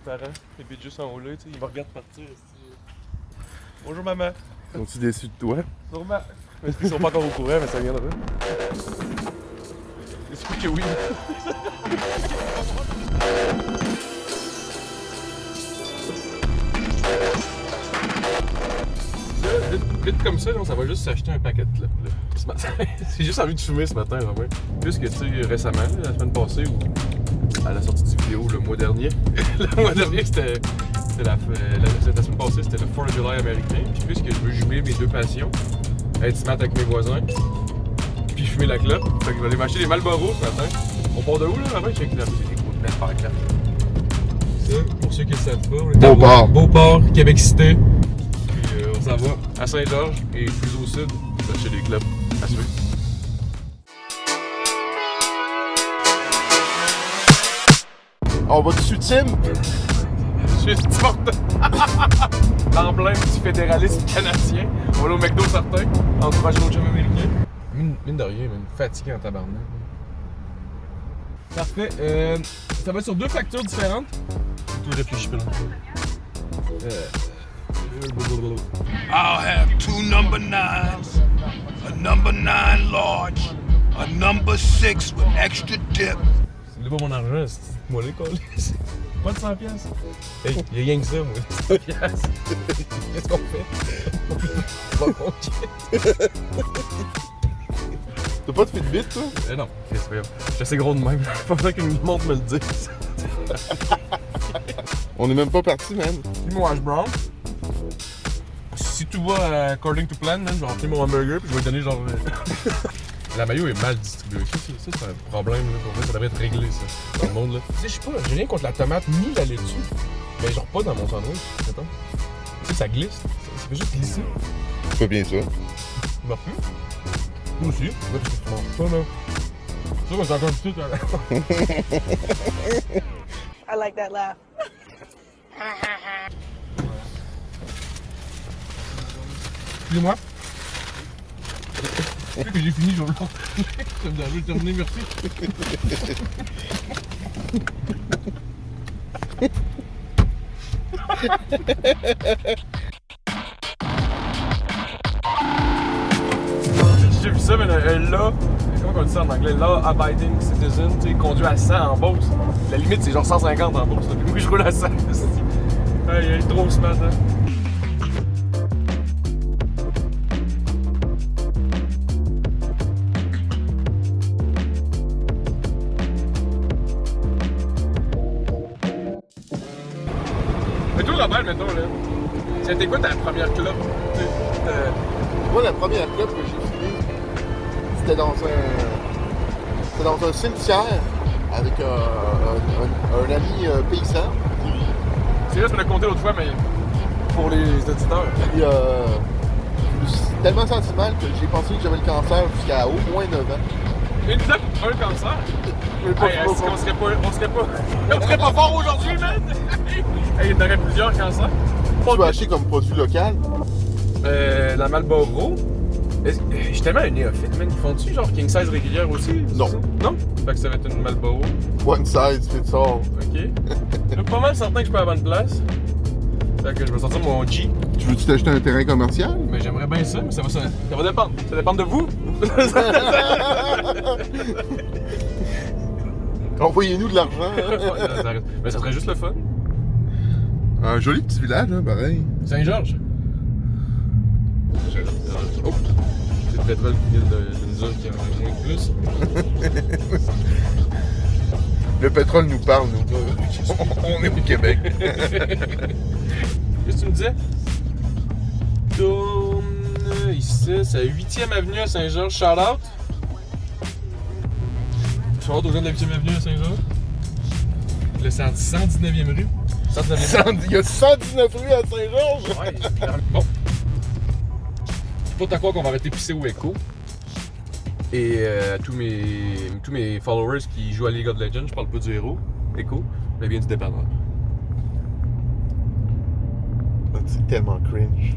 parents. Les bitches sont là, tu sais, ils me regardent partir. Bonjour maman. Sont-ils déçus de toi? Sûrement. Mais ils sont pas encore au courant, mais ça viendra. J'espère que oui. Vite comme ça, ça va juste s'acheter un paquet de clopes. Ce matin. J'ai juste envie de fumer ce matin, vraiment. Puisque, tu sais, récemment, la semaine passée, ou à la sortie du vidéo le mois dernier, le mois dernier, c'était la semaine passée, c'était le 4th of July américain. Puis puisque je veux jumeler mes deux passions, être smart avec mes voisins, puis fumer la clope, fait que je vais aller m'acheter des Marlboro ce matin. On part de où, là, là-bas? Check là, c'est des gros belles pancartes. Ça, pour ceux qui ne savent pas, on est à Beauport, Québec Cité. On s'en va à Saint-Georges et plus au sud, chercher des clubs à suivre. On va dessus, Tim? Je suis morte! En plein petit fédéralisme canadien. On va aller au McDo certain, encourager nos chums américains. Mine de rien, même fatigué en tabarnak. Parfait. Ça va être sur deux factures différentes. Tout réfléchis pas. I'll have 2 number 9s, a number 9 large, a number 6 with extra dip. C'est pas mon argent, c'est moi les colis. Pas de 100$. Hey, y'a rien que ça, moi. 100$. Qu'est-ce qu'on fait? Pas qu'on quitte. T'as pas de Fitbit, toi? Non, c'est pas grave. Je suis assez gros de même. Pas besoin qu'une montre me le dise. On est même pas parti, man. Puis mon hash brown. Si tout va according to plan, man, je vais remplir mon hamburger puis je vais te donner genre. La maillot est mal distribuée. Ça, c'est un problème, là. Pour moi, ça devrait être réglé, ça. Dans le monde, là. Tu sais, je sais pas, j'ai rien contre la tomate ni la laitue. Mais genre pas dans mon sandwich, mettons. Tu sais, ça glisse. Ça fait juste glisser. C'est pas bien ça. Tu m'as plus? Moi aussi. Ouais, parce que tu manges pas, là. C'est sûr que c'est encore du tout, là. I like that laugh. Excusez-moi. Je sais que j'ai fini, je vais je vais terminer, merci. J'ai vu ça, mais là, comment on dit ça en anglais? Law abiding citizen, tu sais, conduit à 100 en Beauce. La limite, c'est genre 150 en Beauce. Puis moi, je roule à 100. Il est trop smart, hein. Mais toi, Robert, mettons, là, c'était quoi ta première clope? Moi, la première clope que j'ai fumée, c'était dans un cimetière avec un ami paysan. C'est là, je me l'ai compté l'autre fois, mais pour les auditeurs. Puis, je me suis tellement senti mal que j'ai pensé que j'avais le cancer jusqu'à au moins 9 ans. Une clope, un cancer? Je pas Hey, fumé est-ce qu'on serait pas fort aujourd'hui, man? Hey, il y en aurait plusieurs cancers. Tu peux acheter comme produit local. La Marlboro. Je suis tellement un néophyte, man. Ils font-tu genre king size régulière aussi? Non. Non? Fait que ça va être une Marlboro. One size fits all. Ok. Je suis pas mal certain que je suis pas à la bonne place. Fait que je vais sortir mon G. Tu veux-tu t'acheter un terrain commercial? Mais j'aimerais bien ça, mais ça va dépendre. Ça dépend de vous. Envoyez-nous de l'argent. Hein? Mais ça serait juste le fun. Un joli petit village, hein, pareil. Saint-Georges. Oh! C'est le pétrole qui vient de nous dire qu'il y en a moins de plus. Le pétrole nous parle, nous. On est au Québec. Qu'est-ce que tu me disais? Tourne ici, c'est la 8e avenue à Saint-Georges. Shout-out! Shout-out aux gens de la 8e avenue à Saint-Georges. Le 119e rue. 119e rue. Il y a 119 rues à Saint-Georges! Ouais, bon. Faut pas croire qu'on va arrêter pisser au Echo. Et tous mes followers qui jouent à League of Legends, je parle pas du héros, Echo, mais bien du dépanneur. C'est tellement cringe.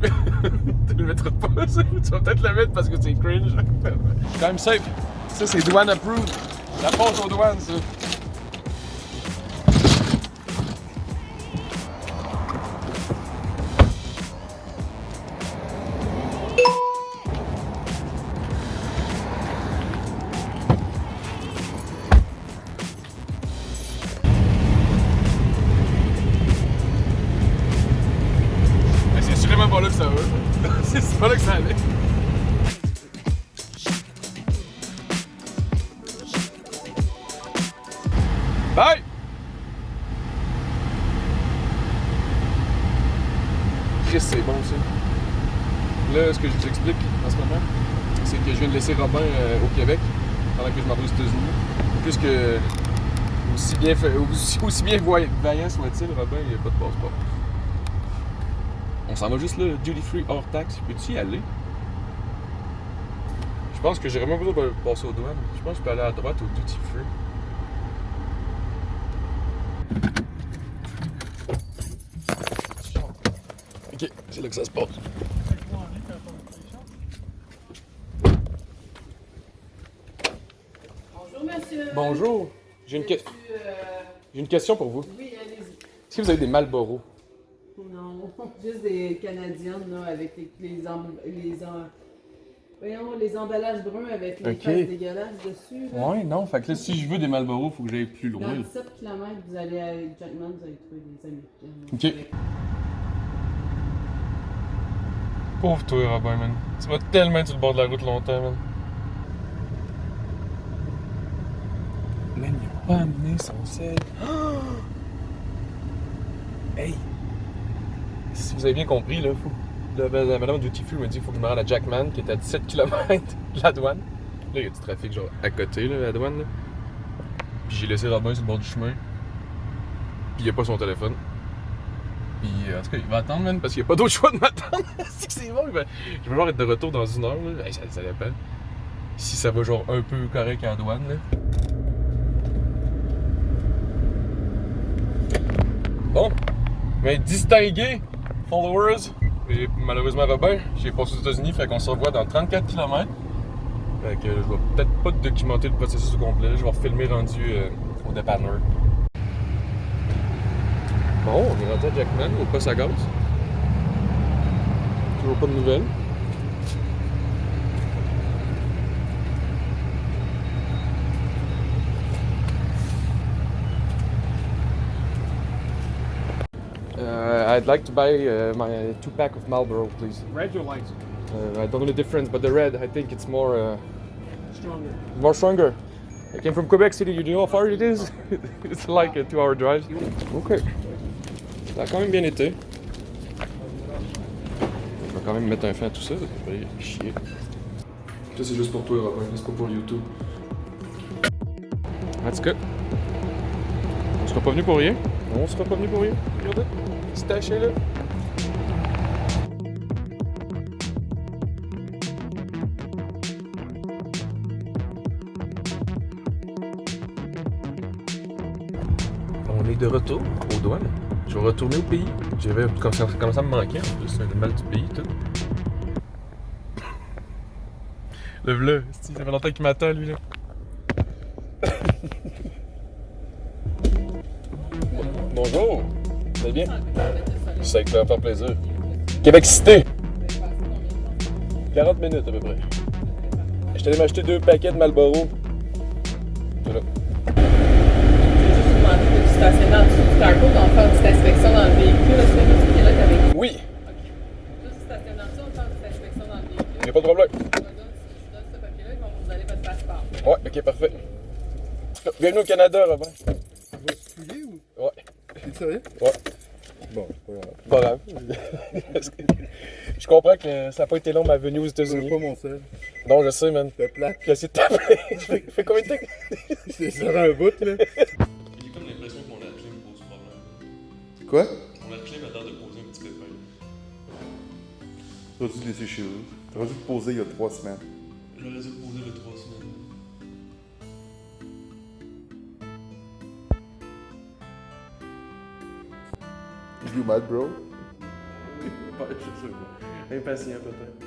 Tu le mettras pas, ça? Tu vas peut-être le mettre parce que c'est cringe. Quand même safe. Ça, c'est douane approved. La passe aux douanes, ça. Chris, c'est bon ça. Là, ce que je vous explique en ce moment, c'est que je viens de laisser Robin au Québec pendant que je m'en vais aux États-Unis. Puisque, aussi bien vaillant soit-il, Robin, il n'y a pas de passeport. On s'en va juste là, duty free hors taxe. Peux-tu y aller? Je pense que j'ai vraiment besoin de passer aux douanes. Je pense que je peux aller à droite au duty free. Ok, c'est là que ça se passe. Bonjour, monsieur. Bonjour. J'ai une question pour vous. Oui, allez-y. Est-ce que vous avez des Marlboro? Non, juste des Canadiennes, là, avec les emballages bruns avec les faces dégueulasses dessus. Là. Ouais, non. Fait que là, si je veux des Marlboro, il faut que j'aille plus loin. Dans 17 km, vous allez à Jackman, vous allez trouver des Américaines. Ok. Pauvre toi, Robin, man. Tu vas tellement être sur le bord de la route longtemps, man. Man, il a pas amené son sel. Hey! Si vous avez bien compris, là, la madame Duty Free m'a dit qu'il faut que je me rende à Jackman, qui est à 17 km de la douane. Là, il y a du trafic, genre, à côté, là, la douane, là. Puis j'ai laissé Robin sur le bord du chemin. Puis il a pas son téléphone. Puis, en tout cas, il va attendre, man, parce qu'il n'y a pas d'autre choix de m'attendre. C'est bon, je vais genre être de retour dans 1 heure, là. Hey, ça dépend. Si ça va, genre, un peu correct à la douane, là. Bon, mais distingué, followers, et malheureusement Robin, j'ai passé aux États-Unis, fait qu'on se revoit dans 34 km. Fait que je vais peut-être pas documenter le processus au complet, je vais refilmer rendu au dépanneur. Bon, on est rendu à Jackman, au poste à gaz. Toujours pas de nouvelles. I'd like to buy my 2-pack of Marlboro, please. Red or light? I don't know the difference, but the red, I think it's more Stronger. I came from Quebec City. You know how far it is? It's like a 2-hour drive. Ok. Ça a quand même bien été. Je vais quand même mettre un fin à tout ça, ça fait chier. Ça c'est juste pour toi, Robin, c'est pas pour YouTube. En tout cas, on sera pas venu pour rien. Regardez, c'est taché là. On est de retour aux douanes. Je vais retourner au pays. J'avais commencé à me manquer en plus, c'est le mal du pays tout. Le v'là, ça fait longtemps qu'il m'attend lui là. Bonjour, vous allez bien? C'est avec faire plaisir. Québec Cité! 40 minutes à peu près. Je suis allé m'acheter 2 paquets de Marlboro. Voilà. J'ai juste demandé de tu stationner en dessous du cargo quand on fait une petite inspection dans le véhicule. Est-ce que tu es là qu'avec nous? Oui, Juste stationner en dessous, on fait une petite inspection dans le véhicule. il n'y a pas de problème. Tu donnes ce papier-là, ils vont vous donner votre passeport. Ouais, ok, parfait. Bienvenue au Canada, Robin. Vous êtes ou? Ouais. T'es sérieux? Ouais. Bon, c'est pas grave. Pas grave. Je comprends que ça n'a pas été long ma venue aux Je États-Unis. pas mon sel. Non, je sais, man. C'était plate. J'ai essayé de t'appeler. Fait combien de temps? C'est sur un bout, là. J'ai comme l'impression que mon air-clim me pose problème. Quoi? Mon air-clim a l'air de poser un petit pépin. T'aurais dû le laisser chez eux. T'aurais dû le poser il y a 3 semaines. J'aurais dû le poser le 3 semaines. You mad, bro? Ouais, je sais pas. Impatient peut-être.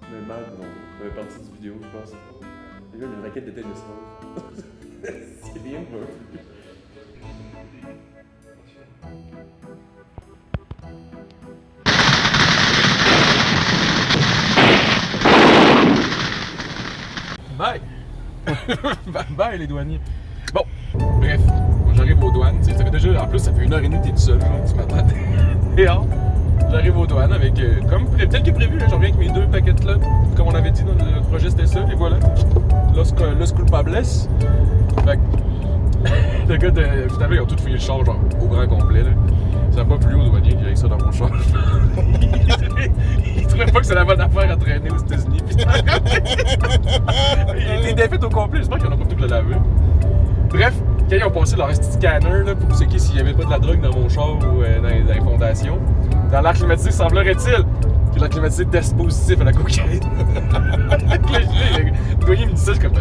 Mais mal, non. Ça fait partie du vidéo, je pense. Et là, une raquette de tennis rose. C'est rien, bro. Bye! Bye les douaniers! Bon, bref, moi j'arrive aux douanes, ça fait déjà, en plus ça fait 1h30 que t'es tout seul, genre, tu m'attends dehors. J'arrive aux douanes avec, comme tel que prévu, j'en reviens avec mes 2 paquets de clubs, comme on avait dit dans le projet c'était ça, et voilà. Los culpables. Fait que, le gars de, finalement ils ont tout fini le char, genre, au grand complet, là. Ça n'a pas plu aux douaniers, il y a ça dans mon char. que c'est la bonne affaire à traîner aux États-Unis. Il était défait au complet, j'espère qu'ils n'en ont pas pu le laver. Bref, quand ils ont passé leur scanner là, pour checker s'il n'y avait pas de la drogue dans mon char ou dans les fondations, dans l'air climatisé, semblerait-il que l'air climatisé teste positif à la cocaïne. Le douanier me dit ça, je suis comme.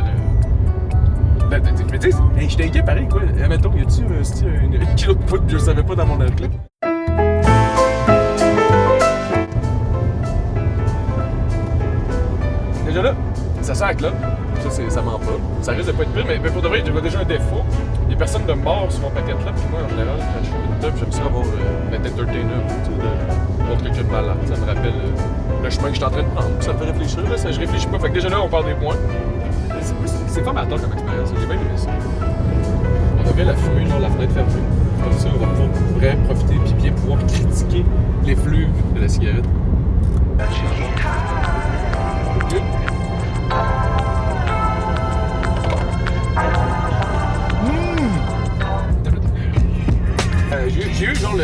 Mais tu sais, j'étais inquiet pareil quoi. Mettons, y a-tu un kilo de poudre que je savais pas dans mon air clip? Déjà là, ça sent la clope. Ça ment pas. Ça risque de pas être pire, mais pour de vrai, j'ai déjà un défaut. Il y a personne de mort sur mon paquet de clope. Puis moi, en général, quand je fais une top, j'aime ça avoir un entertainer ou autre quelque chose de malade. Ça me rappelle le chemin que je suis en train de prendre. Ça me fait réfléchir. Là, je réfléchis pas. Fait que déjà là, on parle des points. C'est formateur comme expérience. J'ai bien aimé ça. On a bien la fumée, genre la fenêtre fermée. Comme ça, on va pouvoir vraiment profiter puis bien pouvoir critiquer l'effluve de la cigarette. J'ai eu genre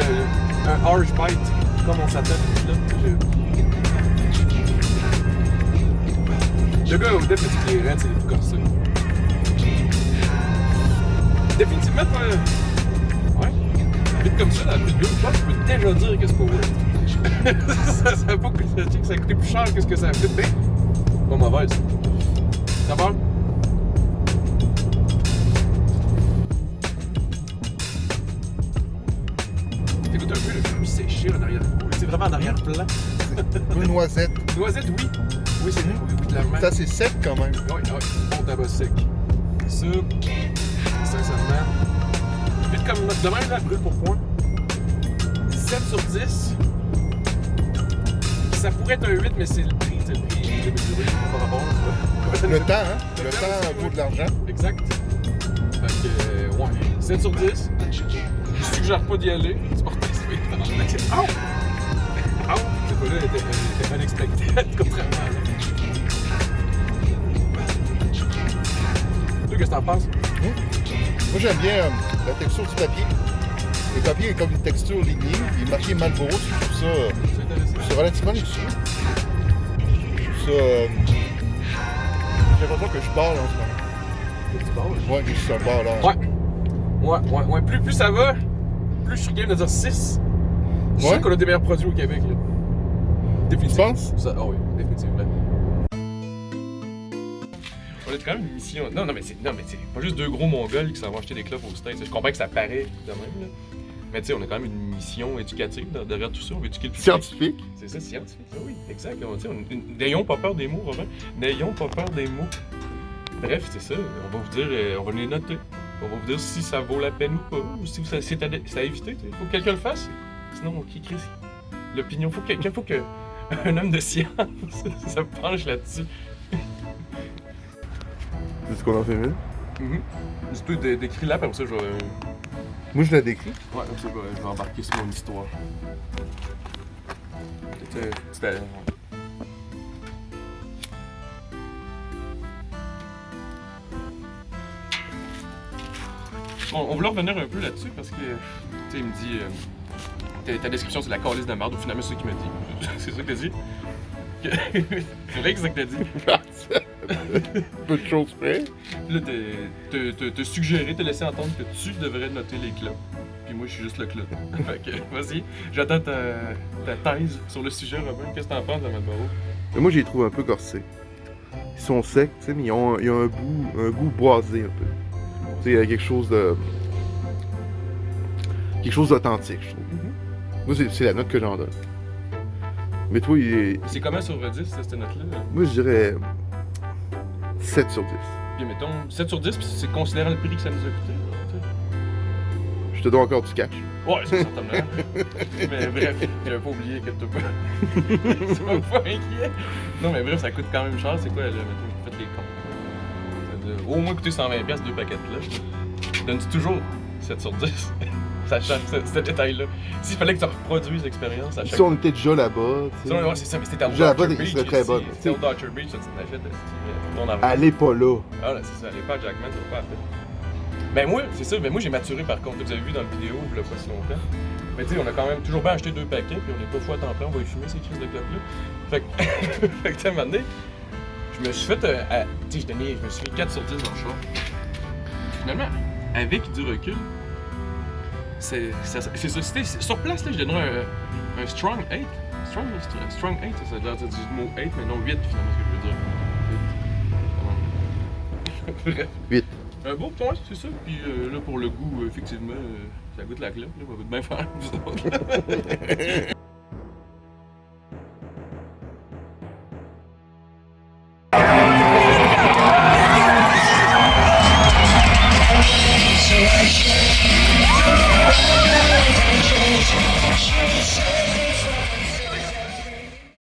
un harsh bite, comme on s'appelle là. Le gars au début m'a dit que les raids c'est les plus corsés. Définitivement, ouais. Vite comme ça, dans la plus de je peux déjà dire que c'est pas vrai. Ça veut pas que ça a coûté plus cher que ce que ça a coûté. Pas mauvaise. Ça va? T'écoutes un peu le fruit séché en arrière-plan. C'est vraiment en arrière-plan. Une noisette. Noisette, oui. Oui, c'est vrai. Oui, clairement. Ça, c'est sec quand même. Oui, bon tabac sec. Ça, sincèrement. Vite comme notre domaine, là, brûle pour point. 7 sur 10. Ça pourrait être un 8, mais c'est le prix. C'est le prix de mesurer par rapport. Le temps, hein? Le temps vaut de l'argent. Exact. Fait que, ouais. 7 sur 10. Je suggère pas d'y aller. C'est porté. Aouh! Aouh! C'est pas là, était unexpected, contrairement à là. Qu'est-ce que t'en penses? Moi, j'aime bien la texture du papier. Le papier est comme une texture lignée. Il est marqué Marlboro. Je trouve ça, c'est relativement luxueux. Je trouve ça. J'ai l'impression que je parle en ce moment. Que tu parles? Ouais, que je suis un parleur. Ouais. Plus ça va, plus je suis game de dire 6. Je suis sûr qu'on a des meilleurs produits au Québec. Là. Définitivement. Tu penses? Oui, définitivement. On a quand même une mission. Non, mais c'est pas juste deux gros mongols qui s'en vont acheter des clopes aux States. Je comprends que ça paraît de même, là. Mais tu sais, on a quand même une mission éducative derrière tout ça. On veut éduquer le public. Scientifique. C'est ça, scientifique. Oui, exact. N'ayons pas peur des mots, Robin. N'ayons pas peur des mots. Bref, c'est ça. On va vous dire, on va les noter. On va vous dire si ça vaut la peine ou pas. Ou si c'est à éviter. Il faut que quelqu'un le fasse. Sinon, qui crie l'opinion. Faut qu'un homme de science se penche là-dessus. C'est ce qu'on en fait mieux? Juste tout décrit là, comme ça, je vais. Moi, je la décris. Ouais, comme ça, je vais embarquer sur mon histoire. C'était. On voulait revenir un peu là-dessus parce que, tu sais, il me dit. Ta description, c'est la calice de merde, ou finalement, c'est ça qu'il m'a dit. C'est ça que t'as dit? C'est vrai que c'est ça que t'as dit. Peu de choses près. Là, t'as suggéré, t'as laissé entendre que tu devrais noter les clopes. Puis moi, je suis juste le clope. Fait que, vas-y, j'attends ta thèse sur le sujet, Robin. Qu'est-ce que t'en penses de Marlboro? Moi, je les trouve un peu corsés. Ils sont secs, tu sais, mais ils ont un goût boisé un peu. Tu sais, il y a quelque chose d'authentique, je trouve. Moi, c'est la note que j'en donne. Mais toi, C'est comment sur 10, cette note-là? Moi, je dirais 7 sur 10. Puis, mettons, 7 sur 10, puis c'est considérant le prix que ça nous a coûté. Je te donne encore du cash. Ouais, c'est certainement. Mais bref, j'avais pas oublié que t'as pas. C'est pas inquiet. Non, mais bref, ça coûte quand même cher. C'est quoi, là, mettons, faites les comptes. Ça doit au moins coûter 120$ deux paquets là. Donnes-tu toujours 7 sur 10? Sachant ce détail-là. S'il fallait que tu reproduises l'expérience à chaque Si on était déjà là-bas, tu sais. Ouais, c'est ça, mais c'était à Déjà Dodger là-bas, Beach. serait très bonne. C'était au Dodger Beach, ça, tu t'achètes ton argent. Allez pas là. Ah, là, c'est ça, allez pas à Jackman, ça va pas à fait. Ben moi, c'est ça, ben moi j'ai maturé par contre. Vous avez vu dans la vidéo, il y a pas si longtemps. Mais tu sais, on a quand même toujours bien acheté 2 paquets, puis on n'est pas fou à temps plein, on va y fumer ces crises de clopes-là. Fait que, fait que, tu sais, à un moment donné, je me suis fait, tu sais, je me suis fait 4 sur 10 dans le char. Finalement, avec du recul, c'est ça. Sur place, là, je donnerais un strong 8. Strong 8, ça veut dire du mot 8, mais non 8, finalement, ce que je veux dire. Bref. 8. Un beau point, c'est ça. Puis là, pour le goût, effectivement, ça goûte la clope, là, ça va bien faire.